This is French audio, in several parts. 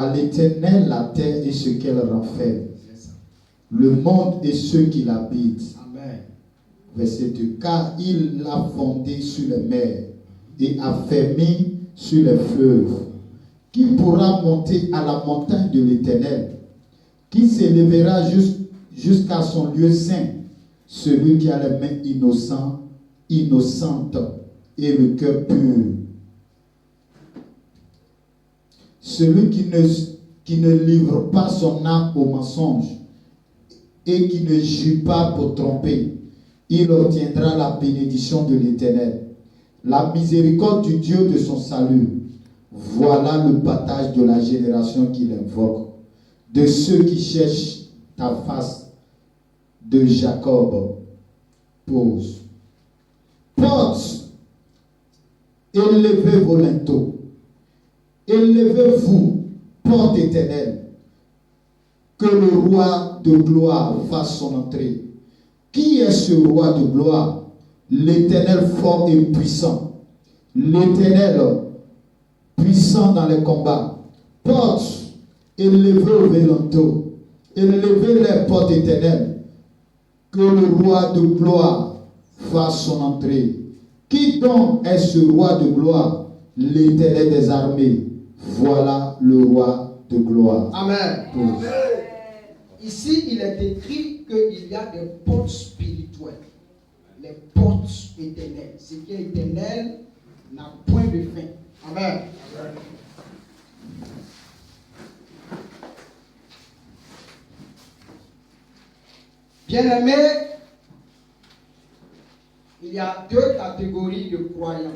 À l'Éternel la terre et ce qu'elle renferme, le monde et ceux qui l'habitent. Amen. Verset 2. Car il l'a fondé sur les mers et affermi sur les fleuves. Qui pourra monter à la montagne de l'Éternel? Qui s'élèvera jusqu'à son lieu saint? Celui qui a les mains innocentes et le cœur pur. Celui qui ne livre pas son âme au mensonge et qui ne jure pas pour tromper, il obtiendra la bénédiction de l'Éternel, la miséricorde du Dieu de son salut. Voilà le partage de la génération qu'il invoque, de ceux qui cherchent ta face, de Jacob. Pause. Porte, élevez vos linteaux, élevez-vous, porte éternelle, que le roi de gloire fasse son entrée. Qui est ce roi de gloire? L'Éternel fort et puissant, l'Éternel puissant dans les combats. Porte, élevez vos linteaux, élevez les portes éternelles, que le roi de gloire fasse son entrée. Qui donc est ce roi de gloire? L'Éternel des armées. Voilà le roi de gloire. Amen. Ici, il est écrit qu'il y a des portes spirituelles, les portes éternelles. Ce qui est éternel n'a point de fin. Amen. Bien-aimés, il y a deux catégories de croyants.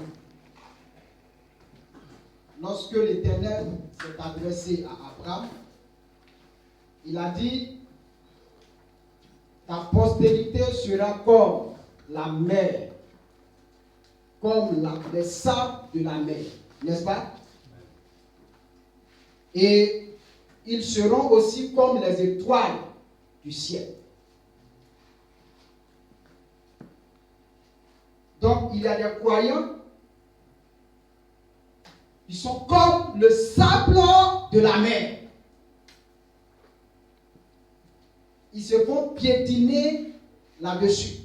Lorsque l'Éternel s'est adressé à Abraham, il a dit: ta postérité sera comme la mer, comme les sables de la mer, n'est-ce pas? Et ils seront aussi comme les étoiles du ciel. Donc, il y a des croyants qui sont comme le sable de la mer. Ils se font piétiner là-dessus.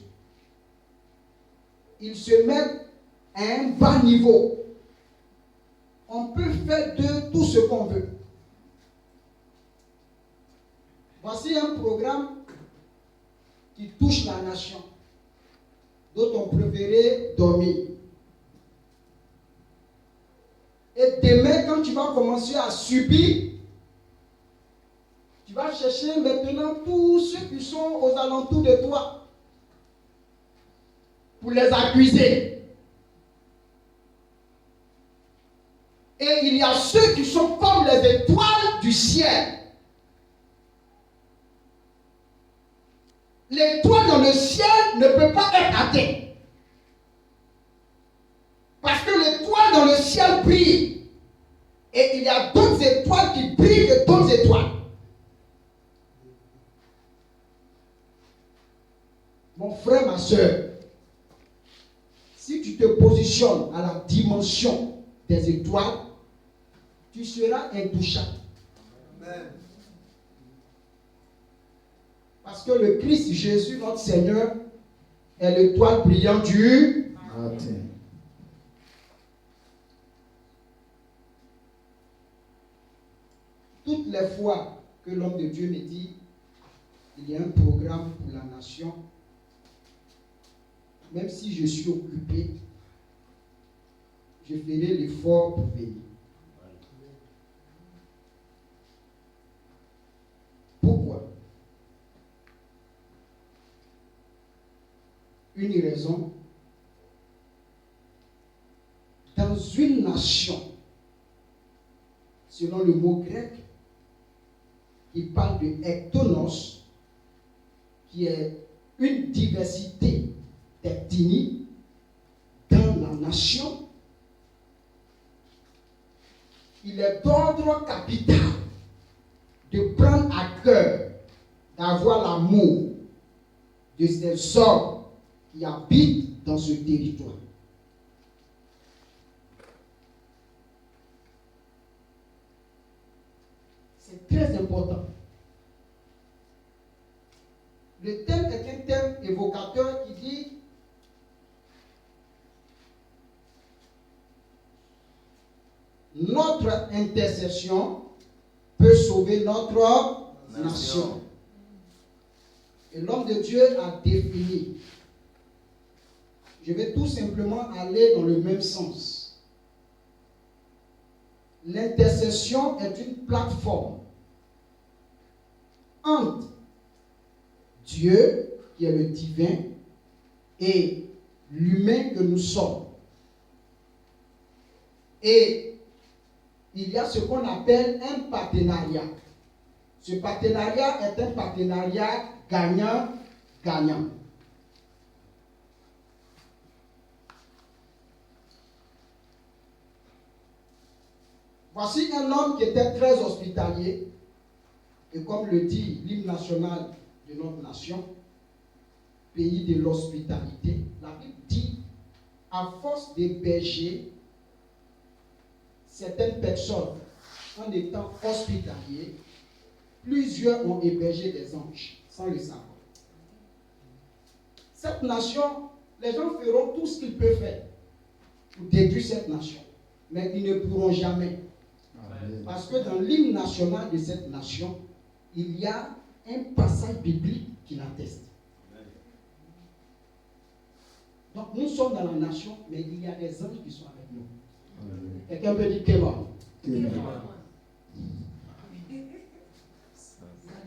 Ils se mettent à un bas niveau. On peut faire d'eux tout ce qu'on veut. Voici un programme qui touche la nation, dont on préférait dormir. Et demain, quand tu vas commencer à subir, tu vas chercher maintenant tous ceux qui sont aux alentours de toi pour les accuser. Et il y a ceux qui sont comme les étoiles du ciel. L'étoile dans le ciel ne peut pas être atteinte. Parce que l'étoile dans le ciel brille. Et il y a d'autres étoiles qui brillent que d'autres étoiles. Mon frère, ma soeur, si tu te positionnes à la dimension des étoiles, tu seras intouchable. Amen. Parce que le Christ Jésus, notre Seigneur, est l'étoile brillante du matin. Toutes les fois que l'homme de Dieu me dit il y a un programme pour la nation, même si je suis occupé, je ferai l'effort pour venir. Pourquoi? Une raison. Dans une nation, selon le mot grec, qui parle de ektonos, qui est une diversité d'ethnies dans la nation, il est d'ordre capital de prendre à cœur, d'avoir l'amour de ces hommes qui habitent dans ce territoire. C'est très important. Le thème est un thème évocateur qui dit notre intercession peut sauver notre nation. Et l'homme de Dieu a défini. Je vais tout simplement aller dans le même sens. L'intercession est une plateforme entre Dieu, qui est le divin, et l'humain que nous sommes. Et il y a ce qu'on appelle un partenariat. Ce partenariat est un partenariat gagnant-gagnant. Voici un homme qui était très hospitalier, et comme le dit l'hymne national de notre nation, pays de l'hospitalité, la Bible dit, à force d'héberger certaines personnes en étant hospitaliers, plusieurs ont hébergé des anges, sans le savoir. Cette nation, les gens feront tout ce qu'ils peuvent faire pour détruire cette nation, mais ils ne pourront jamais. Amen. Parce que dans l'hymne national de cette nation, il y a un passage biblique qui l'atteste. Donc nous sommes dans la nation, mais il y a des anges qui sont avec nous. Amen. Quelqu'un peut dire Kéma. Il y a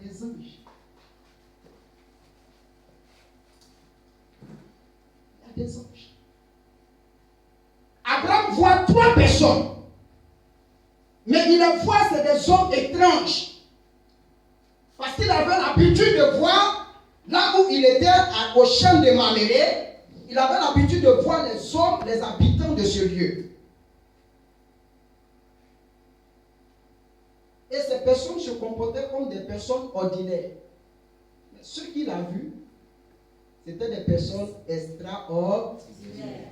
des anges. Il y a des anges. Abraham voit 3 personnes. Mais il les voit, c'est des hommes étranges. Parce qu'il avait l'habitude de voir, là où il était au champ de Maméré, il avait l'habitude de voir les hommes, les habitants de ce lieu. Et ces personnes se comportaient comme des personnes ordinaires. Mais ce qu'il a vu, c'était des personnes extraordinaires.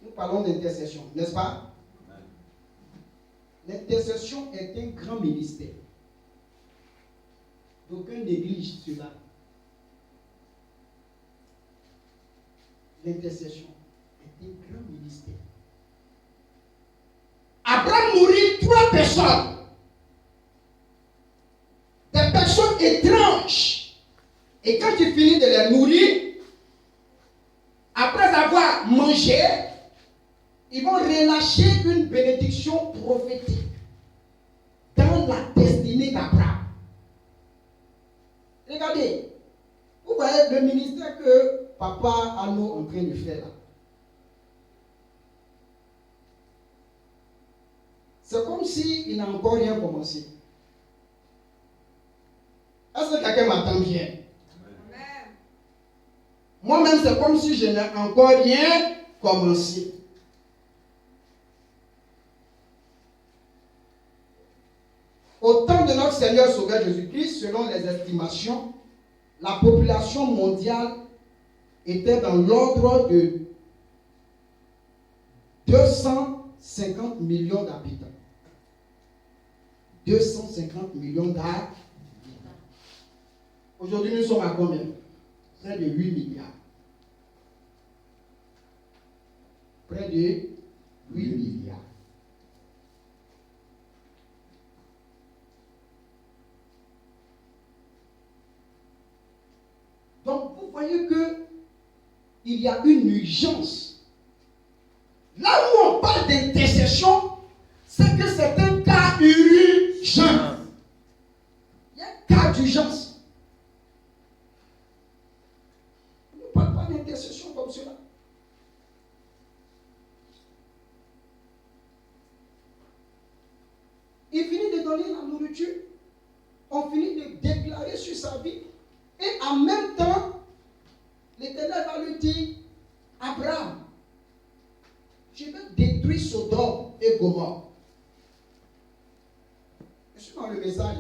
Nous parlons d'intercession, n'est-ce pas? L'intercession est un grand ministère. D'aucuns négligent cela. L'intercession est un grand ministère. Abraham nourrit 3 personnes. Des personnes étranges. Et quand il finit de les nourrir, après avoir mangé, ils vont relâcher une bénédiction prophétique dans la destinée d'Abraham. Regardez, vous voyez le ministère que Papa Arnaud est en train de faire là. C'est comme s'il n'a encore rien commencé. Est-ce que quelqu'un m'entend bien? Amen. Moi-même, c'est comme si je n'ai encore rien commencé. Au temps de notre Seigneur Sauveur Jésus-Christ, selon les estimations, la population mondiale était dans l'ordre de 250 millions d'habitants. 250 millions d'habitants. Aujourd'hui, nous sommes à combien? Près de 8 milliards. Près de 8 milliards. Donc, vous voyez que il y a une urgence. Là où on parle d'intercession, c'est que c'est un cas urgent. Il y a un cas d'urgence. On ne parle pas d'intercession comme cela. Il finit de donner la nourriture. On finit de déclarer sur sa vie. Et en même temps, l'Éternel va lui dire, Abraham, je vais détruire Sodome et Gomorrhe. Je suis dans le message.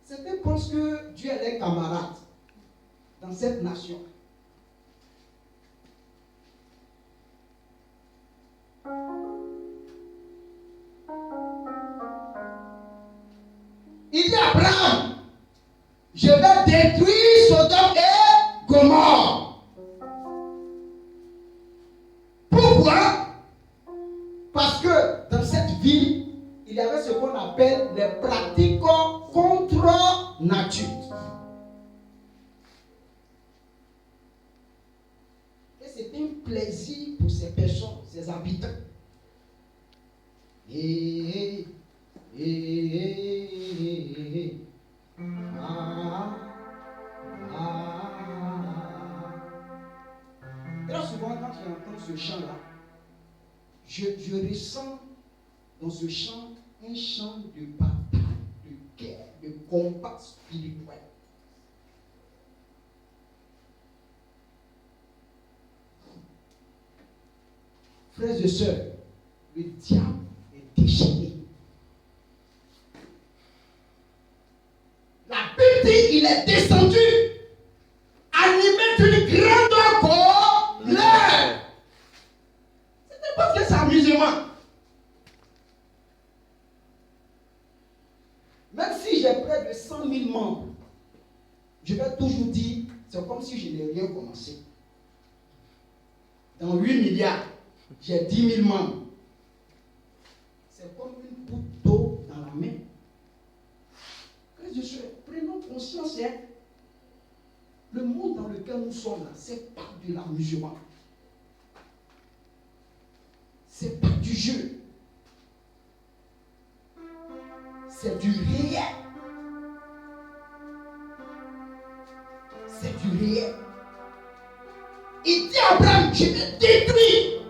Certains pensent que Dieu est leur camarade dans cette nation. il dit à Abraham, je vais détruire Sodome et Gomorrhe. Pourquoi? Parce que dans cette ville, il y avait ce qu'on appelle les pratiques contre nature. Et c'était un plaisir pour ces personnes, ces habitants. Très souvent, quand j'entends ce chant-là, je ressens dans ce chant un chant de bataille, de guerre, de combat spirituel. Frères et sœurs, le diable est déchaîné. La Bible dit qu'il est descendu, animé d'une grande colère. C'était parce que c'est amusement. Même si j'ai près de 100 000 membres, je vais toujours dire, c'est comme si je n'ai rien commencé. Dans 8 milliards, j'ai 10 000 membres. C'est comme une goutte d'eau dans la main. Prenons conscience, hein? Le monde dans lequel nous sommes là, c'est pas de l'amusement. C'est pas du jeu. C'est du réel. C'est du réel. Il dit à Abraham, je vais détruire.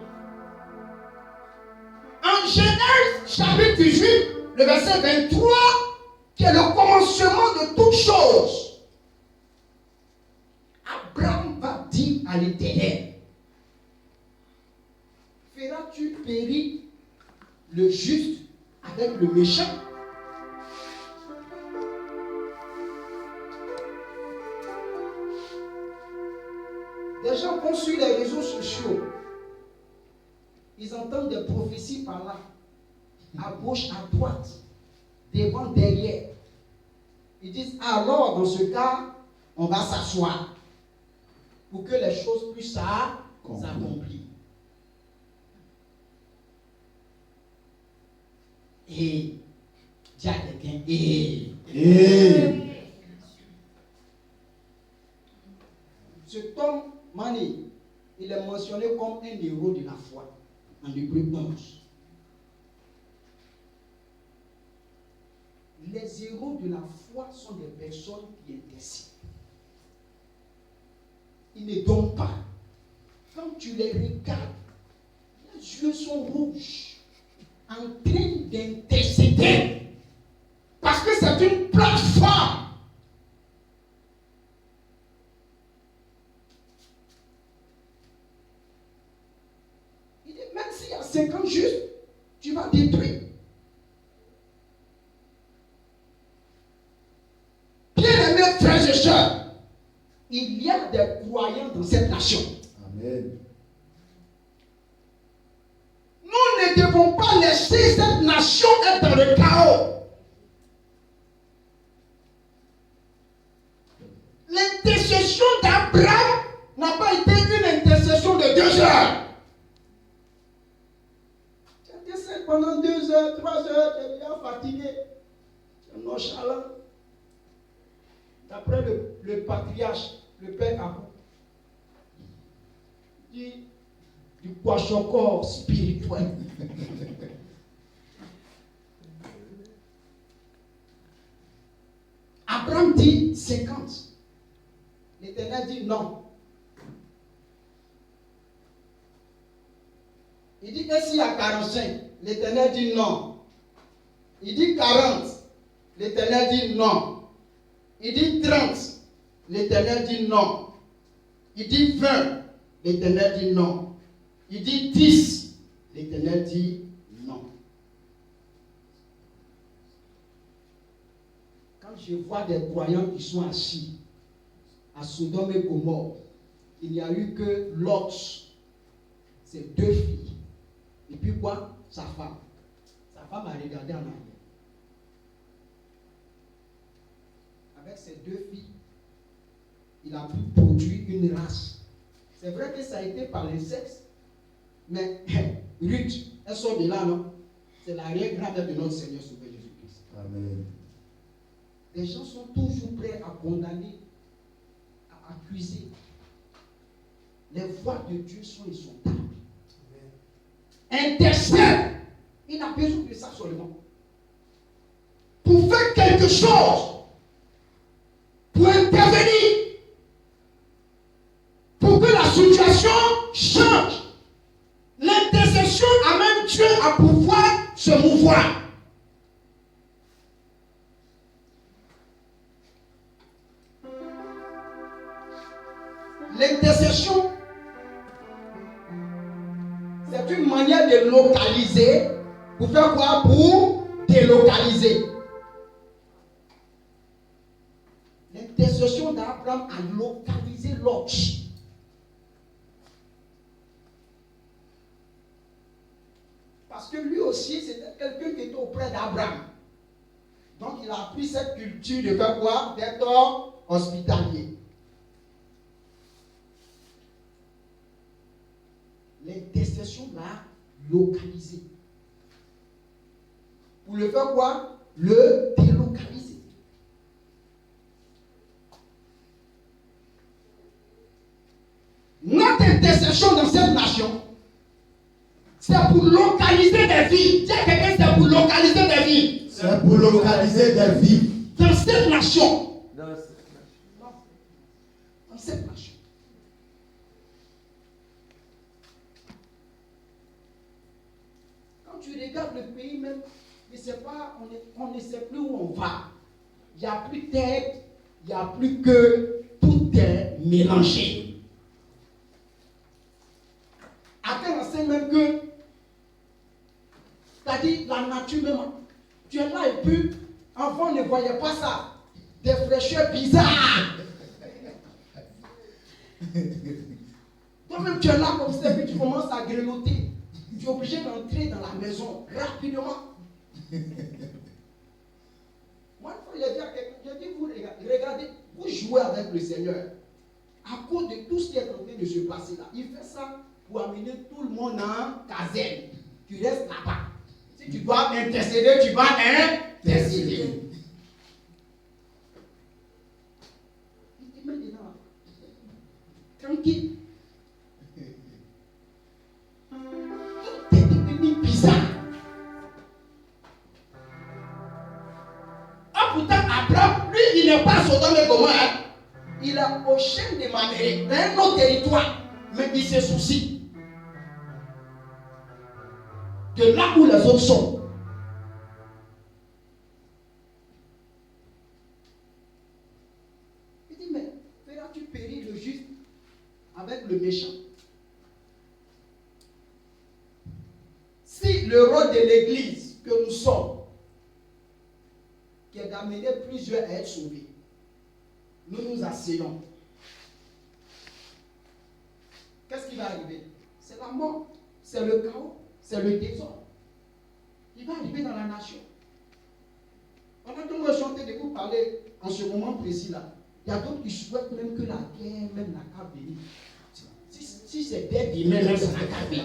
En Genèse chapitre 18, le verset 23, qui est le commencement de toutes choses. Abraham va dire à l'Éternel, feras-tu périr le juste avec le méchant? Des gens vont sur les réseaux sociaux, ils entendent des prophéties par là, à gauche, à droite, devant, derrière. Ils disent, alors dans ce cas, on va s'asseoir pour que les choses puissent s'accomplir. Et dis à quelqu'un, Cet homme, Mani, il est mentionné comme un héros de la foi, en Hébreux 11. Les héros de la foi sont des personnes qui intercèdent. Ils ne dorment pas. Quand tu les regardes, les yeux sont rouges, en train d'intercéder. Parce que c'est une plateforme. Il dit, même s'il y a 50 justes, tu vas détruire. Bien-aimés frères et sœurs, il y a des croyants dans cette nation. Amen. Nous ne devons pas laisser cette nation être dans le chaos. L'intercession d'Abraham n'a pas été une intercession de 2 heures. Tu intercèdes pendant 2 heures, 3 heures, tu es déjà fatigué. Tu es nonchalant. D'après le patriarche, le père Abou, dit du kwashokor spirituel. Abraham dit 50. L'Éternel dit non. Il dit que s'il y a 45, l'Éternel dit non. Il dit 40, l'Éternel dit non. Il dit 30, l'Éternel dit non. Il dit 20, l'Éternel dit non. Il dit 10, l'Éternel dit non. Quand je vois des croyants qui sont assis à Sodome et Gomorrhe, il n'y a eu que Lot, ses 2 filles. Et puis quoi? Sa femme. Sa femme a regardé en arrière. avec ses 2 filles, il a pu produire une race. C'est vrai que ça a été par le sexe, mais Ruth, elle sort de là, non? C'est l'arrière-grand-mère de notre Seigneur Sauveur Jésus-Christ. Amen. Les gens sont toujours prêts à condamner, à accuser. Les voix de Dieu sont insondables. Intercède. Il n'a besoin de ça seulement. Pour faire quelque chose, pour intervenir, pour que la situation change. L'intercession amène Dieu à pouvoir se mouvoir. L'intercession, c'est une manière de localiser. Pour faire quoi? Pour délocaliser. L'intercession d'Abraham a localisé Lot. Parce que lui aussi, c'était quelqu'un qui était auprès d'Abraham. Donc il a pris cette culture de faire quoi? D'être hospitalier. L'intercession l'a localisé. Pour le faire quoi? Le délocaliser. Notre intercession dans cette nation, c'est pour localiser des vies. Dis à quelqu'un, c'est pour localiser des vies. C'est pour localiser des vies. Dans cette nation. Dans cette nation. Quand tu regardes le pays même, on ne sait plus où on va. Il n'y a plus tête, il n'y a plus que, tout est mélangé. À tel enseigne même que, c'est-à-dire la nature même, tu es là et puis, avant on ne voyait pas ça. Des fraîcheurs bizarres. Toi-même tu es là comme ça et puis tu commences à grelotter. Tu es obligé d'entrer dans la maison rapidement. Moi, une fois, j'ai dit à quelqu'un, j'ai dit, vous regardez, vous jouez avec le Seigneur. À cause de tout ce qui est en train de se passer là, il fait ça pour amener tout le monde en caserne. Tu restes là-bas. Si tu dois intercéder, tu vas intercéder. Il te met dedans. Tranquille. Tout est devenu bizarre. Ah, pourtant, Abraham, lui, il n'est pas Sodome et Gomorrhe. Hein? Il est au chêne de Mamré, dans un autre territoire. Mais il se soucie de là où les autres sont. Il dit, mais feras-tu périr le juste avec le méchant? Si le rôle de l'église que nous sommes, qui est d'amener plusieurs à être sauvés, nous nous asseyons, qu'est-ce qui va arriver? C'est la mort, c'est le chaos, c'est le désordre. Il va arriver dans la nation. Pendant que moi je suis en train de vous parler en ce moment précis là, il y a d'autres qui souhaitent même que la guerre, même la carte bénie. Si c'est d'être humain, même ça n'a qu'à venir.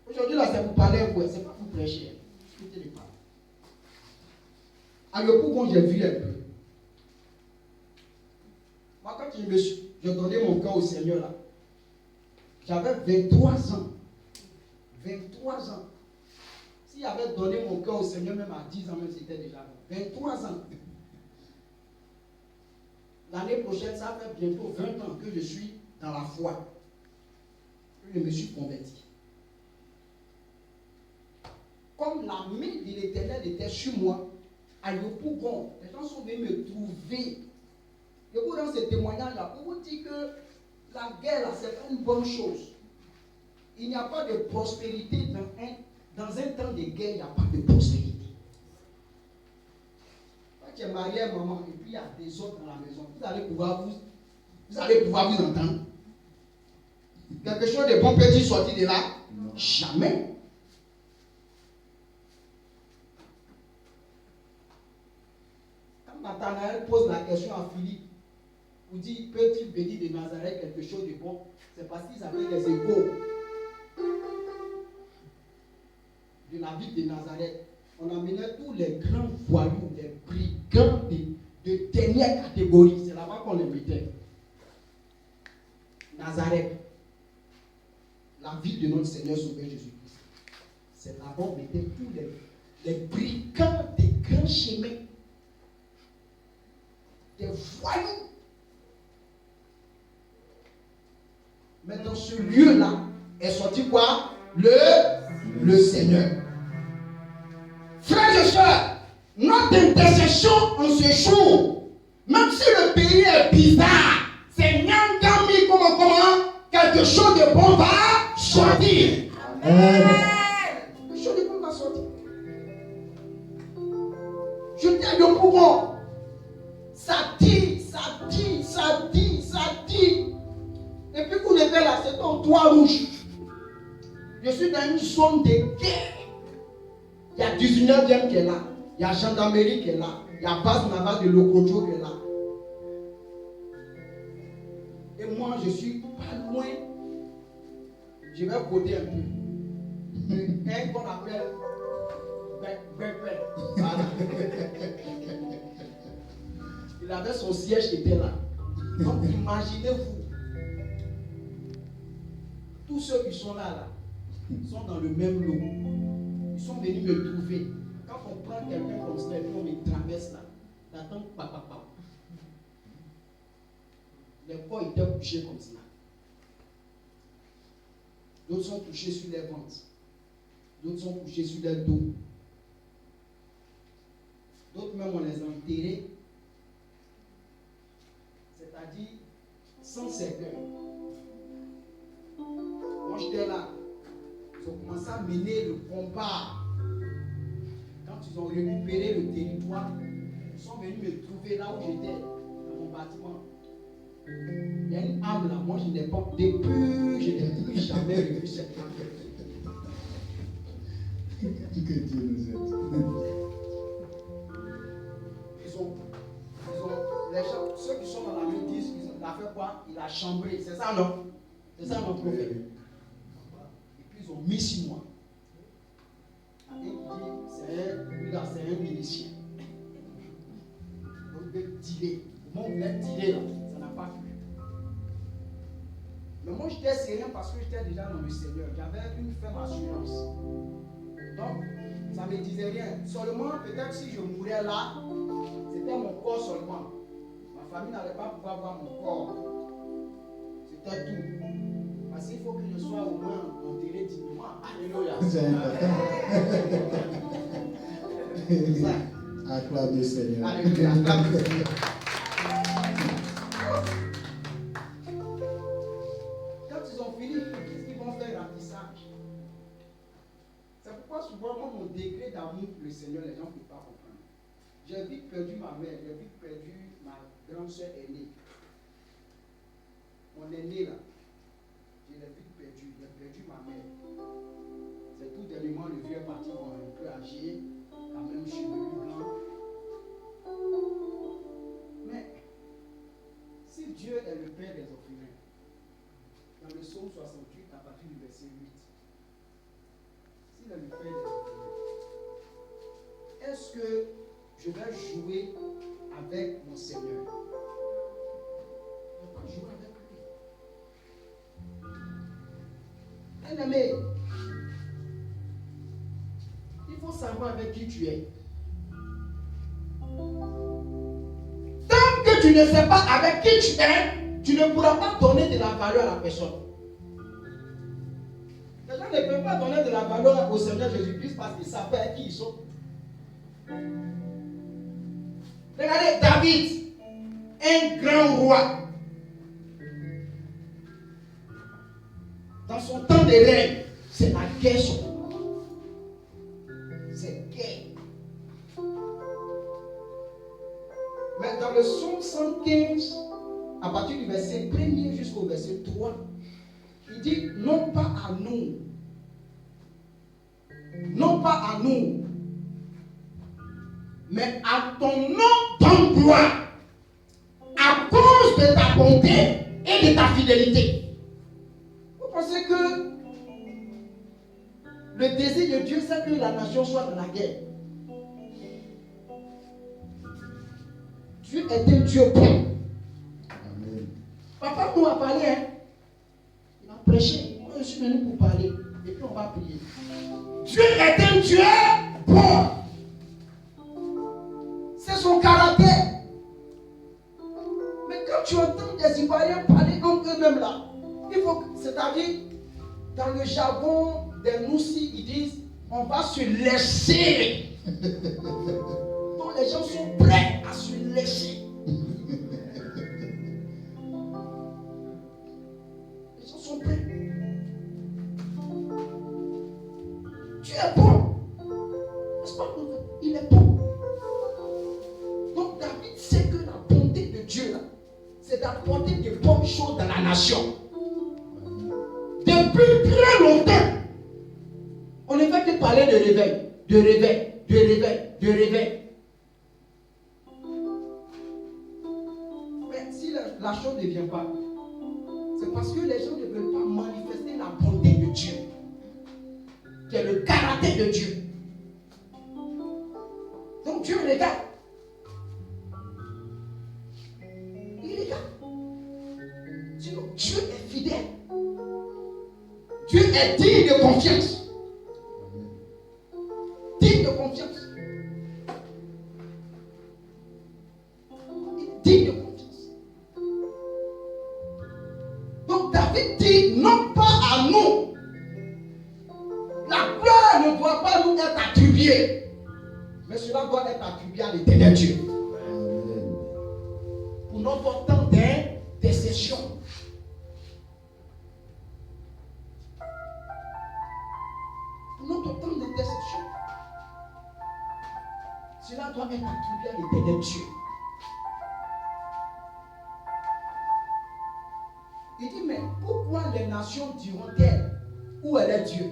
Aujourd'hui là, c'est pour parler à vous, c'est pas pour prêcher. Écoutez les paroles. À Yopougon, j'ai vu un peu. Moi, quand je donnais mon cœur au Seigneur là, j'avais 23 ans. 23 ans. Si j'avais donné mon cœur au Seigneur, même à 10 ans, même c'était déjà 23 ans. L'année prochaine, ça fait bientôt 20 ans que je suis dans la foi. Je me suis converti. Comme la main de l'Éternel était sur moi, à Yopougon, les gens sont venus me trouver. Et vous, dans ce témoignage-là, pour vous dire que la guerre, là, c'est pas une bonne chose. Il n'y a pas de prospérité dans un temps de guerre, il n'y a pas de prospérité. Quand tu es marié à maman et puis il y a des autres dans la maison, vous allez pouvoir vous entendre. Quelque chose de bon peut-il sortir de là? Non. Jamais. Nathanaël pose la question à Philippe, pour dire, peut-il bénir de Nazareth quelque chose de bon? C'est parce qu'ils avaient les échos de la ville de Nazareth. On amenait tous les grands voyous, les brigands de dernière catégorie. C'est là-bas qu'on les mettait. Nazareth, la ville de notre Seigneur Sauveur Jésus-Christ. C'est là-bas qu'on mettait tous les brigands des grands chemins, des voyous. Mais dans ce lieu-là est sorti quoi? Le Seigneur. Frères et sœurs, notre intercession en ce jour, même si le pays est bizarre, c'est Nyangami comment quelque chose de bon va sortir. Quelque chose de bon va sortir. Je t'ai le pouvoir. Ça dit. Et puis vous levez là, c'est un toit rouge. Je suis dans une zone de guerre. Il y a 19e qui est là. Il y a gendarmerie qui est là. Il y a base navale de Lokojo qui est là. Et moi, je suis pas loin. Je vais coder un peu. Un qu'on appelle voilà. Il avait son siège qui était là. Donc imaginez-vous. Tous ceux qui sont là, sont dans le même lot. Ils sont venus me trouver. Quand on prend quelqu'un comme ça et puis on me traverse là, t'attends papa. Les corps étaient couchés comme ça. D'autres sont couchés sur les ventres. D'autres sont couchés sur les dos. D'autres même on les a enterrés. C'est-à-dire sans cercueil. Moi j'étais là. Ils ont commencé à mener le combat. Quand ils ont récupéré le territoire, ils sont venus me trouver là où j'étais, dans mon bâtiment. Il y a une âme là, moi je n'ai pas, depuis, je n'ai plus jamais revu cette âme. Que Dieu nous aide. Les gens, ceux qui sont dans la rue disent qu'il a fait quoi? Il a chambré, c'est ça non? C'est ça notre prophète. Et puis ils ont mis sur moi. Et il dit, c'est un milicien. Donc il veut dealer. Moi on voulait dealer là, ça n'a pas plu. Mais moi j'étais sérieux parce que j'étais déjà dans le Seigneur. J'avais une ferme assurance. Donc ça ne me disait rien. Seulement peut-être si je mourais là, c'était mon corps seulement. Ma famille n'allait pas pouvoir voir mon corps. C'était tout. Parce qu'il faut que je sois au moins enterré dignement. Alléluia. C'est ça. Acclame le Seigneur. Alléluia. Acclame le Seigneur. Quand ils ont fini, qu'est-ce qu'ils vont faire ratissage? C'est pourquoi souvent, moi, mon degré d'amour pour le Seigneur, les gens ne peuvent pas comprendre. J'ai vite perdu ma mère, j'ai vite perdu ma grande soeur aînée. Mon aîné là, je l'ai vite perdu, j'ai perdu ma mère. C'est tout dernièrement le vieux parti un peu âgé, quand même chevelu blanc. Mais si Dieu est le Père des orphelins, dans le psaume 68 à partir du verset 8, s'il est le Père des orphelins, est-ce que je vais jouer avec mon Seigneur? Je ne vais pas jouer avec lui. Bien-aimé, il faut savoir avec qui tu es. Tant que tu ne sais pas avec qui tu es, tu ne pourras pas donner de la valeur à la personne. Les gens ne peuvent pas donner de la valeur au Seigneur Jésus-Christ parce qu'ils savent avec qui ils sont. Regardez David, un grand roi. Dans son temps de règne, c'est la guerre surtout. C'est guerre. Mais dans le psaume 115, à partir du verset 1er jusqu'au verset 3, il dit non pas à nous. Non pas à nous. Mais à ton nom donne gloire. À cause de ta bonté et de ta fidélité. Vous pensez que le désir de Dieu, c'est que la nation soit dans la guerre. Dieu est un Dieu bon. Amen. Papa nous a parlé, hein? Il a prêché. Moi, je suis venu pour parler. Et puis on va prier. Dieu est un Dieu bon. C'est son caractère. Mais quand tu entends des Ivoiriens parler entre eux-mêmes là, il faut que, c'est-à-dire, dans le jargon des Noussi, ils disent on va se laisser. Donc les gens sont prêts à se laisser. Les gens sont prêts. Tu es bon. N'est-ce pas? Il est bon. Donc David sait que la bonté de Dieu là, c'est d'apporter de bonnes choses dans la nation. Depuis très longtemps, on ne fait que parler de réveil, de réveil, de réveil, de réveil. Mais si la chose ne vient pas, c'est parce que les gens ne veulent pas manifester la bonté de Dieu, qui est le caractère de Dieu. Donc Dieu regarde. Il regarde. Sinon, Dieu est fidèle. Dieu est digne de confiance. Digne de confiance. Digne de confiance. Donc David dit non pas à nous. La gloire ne doit pas nous être attribuée. Mais cela doit être attribué à l'Éternel Dieu. Amen. Pour notre temps d'intercession. Pour notre temps d'intercession. Cela doit être attribué à l'Éternel Dieu. Il dit, mais pourquoi les nations diront-elles où elle est Dieu?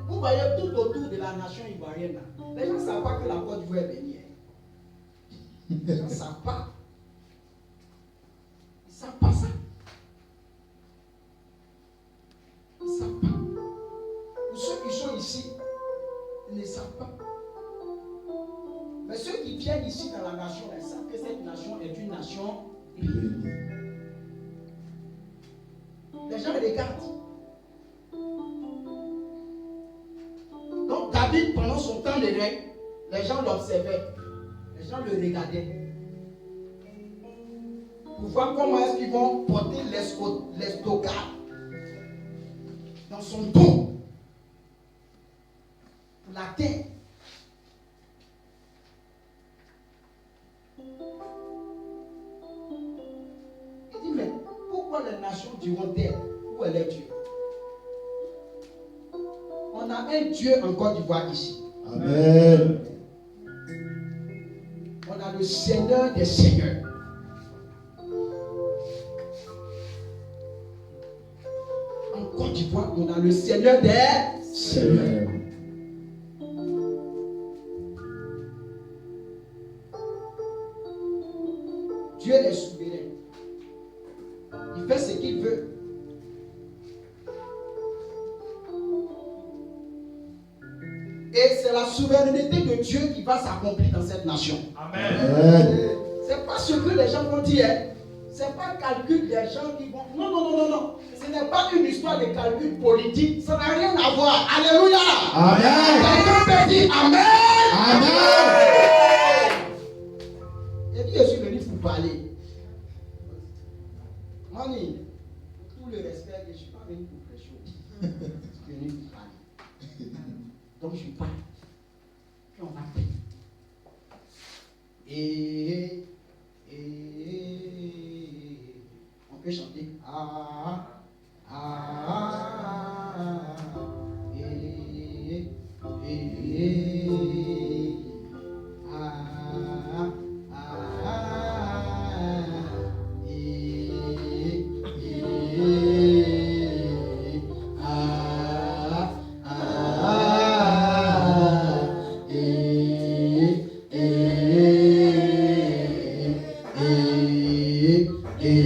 Vous voyez tout autour de la nation ivoirienne, là, les gens ne savent pas que la Côte d'Ivoire est bénie. Les gens ne savent pas. Ils ne savent pas ça. Ils ne savent pas. Pour ceux qui sont ici, ils ne savent pas. Mais ceux qui viennent ici dans la nation, ils savent que cette nation est une nation bénie. Les gens regardent. Donc David, pendant son temps de règne, les gens l'observaient. Les gens le regardaient. Pour voir comment est-ce qu'ils vont porter les stockages dans son dos. Pour l'atteindre. Il dit, mais pourquoi les nations diront-elles où elle est Dieu? On a un Dieu en Côte d'Ivoire ici. Amen. On a le Seigneur des Seigneurs. En Côte d'Ivoire, on a le Seigneur des Seigneurs. Dieu est souverain. Il fait ce qu'il veut. Et c'est la souveraineté de Dieu qui va s'accomplir dans cette nation. Amen. C'est pas ce que les gens vont dire. C'est pas le calcul des gens qui vont. Non, non, non, non, non. Ce n'est pas une histoire de calcul politique. Ça n'a rien à voir. Alléluia. Amen. Quelqu'un peut dire Amen. Amen. Et puis je suis venu pour parler. Mani, tout le respect, je ne suis pas venu pour prêcher. Je suis venu pour parler. Donc je parle. Puis on va prier. Et on peut chanter.